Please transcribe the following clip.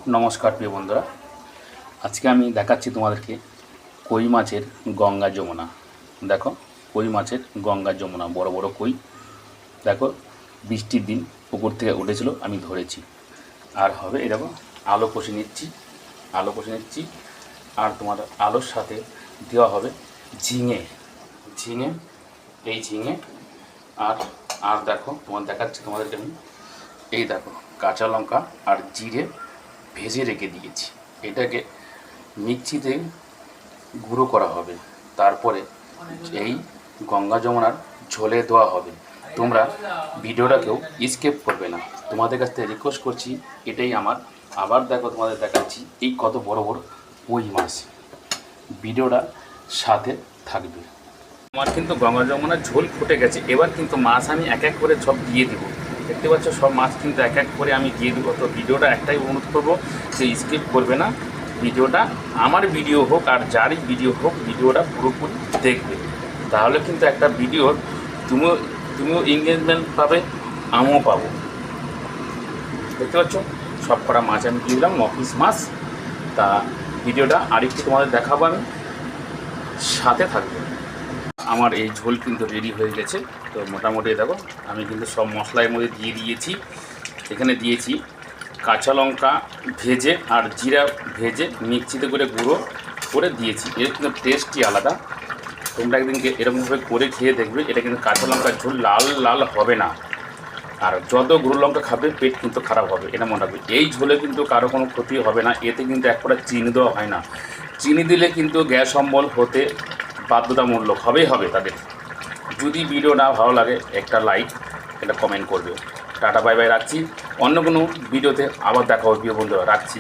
নমস্কার প্রিয় বন্ধুরা, আজকে আমি দেখাচ্ছি তোমাদেরকে কই মাছের গঙ্গা যমুনা। দেখো, কই মাছের গঙ্গা যমুনা, বড় বড় কই। দেখো, বৃষ্টির দিন পুকুর থেকে উঠেছিল, আমি ধরেছি। আর হবে এই দেখো, আলু কষে নিচ্ছি। আর তোমার আলুর সাথে দেওয়া হবে ঝিঙে। এই ঝিঙে আর আর দেখো, দেখাচ্ছি তোমাদেরকে আমি। এই দেখো, কাঁচা লঙ্কা আর জিরে ভেজে রেখে দিয়েছি। এটাকে মিক্সিতে গুঁড়ো করা হবে, তারপরে এই গঙ্গা যমুনার ঝোলে দেওয়া হবে। তোমরা ভিডিওটা কেউ স্কিপ করবে না, তোমাদের কাছ থেকে রিকোয়েস্ট করছি, এটাই আমার। আবার দেখো, তোমাদের দেখাচ্ছি এই কত বড় বড় কই মাছ। ভিডিওটা সাথে থাকবে। আমার কিন্তু গঙ্গা যমুনার ঝোল ফুটে গেছে। এবার কিন্তু মাছ আমি এক এক করে সব দিয়ে দেবো। দেখতে পাচ্ছ, সব মাছ কিন্তু এক এক করে আমি দিয়ে দেবো। তো ভিডিওটা একটাই অনুরোধ করবো যে স্কিপ করবে না। ভিডিওটা আমার ভিডিও হোক আর যারই ভিডিও হোক, ভিডিওটা পুরোপুরি দেখবে। তাহলে কিন্তু একটা ভিডিওর তুমিও এঙ্গেজমেন্ট পাবে, আমিও পাবো। দেখতে পাচ্ছ, সব কটা মাছ আমি দিয়ে দিলাম, 9 পিস মাছ। তা ভিডিওটা আরেকটু তোমাদের দেখাবো আমি, সাথে থাকবে। আমার এই ঝোল কিন্তু রেডি হয়ে গেছে। তো মোটামুটি দেখো, আমি কিন্তু সব মশলার মধ্যে দিয়ে দিয়েছি। এখানে দিয়েছি কাঁচা লঙ্কা ভেজে আর জিরা ভেজে মিক্সিতে করে গুঁড়ো করে দিয়েছি। এর কিন্তু টেস্টই আলাদা। তোমরা একদিনকে এরকমভাবে করে খেয়ে দেখবে। এটা কিন্তু কাঁচা লঙ্কার ঝোল লাল লাল হবে না। আর যত গুঁড়ো লঙ্কা খাবে পেট কিন্তু খারাপ হবে, এটা মনে রাখবে। এই ঝোলে কিন্তু কারো কোনো ক্ষতি হবে না। এতে কিন্তু এক ফোঁটা চিনি দেওয়া হয় না। চিনি দিলে কিন্তু গ্যাস অম্বল হতে বাধ্যতামূলক হবে তাদের। যদি ভিডিওটা ভালো লাগে, একটা লাইক, একটা কমেন্ট করবে। টাটা, বাই বাই, রাখছি। অন্য কোনো ভিডিওতে আবার দেখা হবে প্রিয় বন্ধুরা, রাখছি।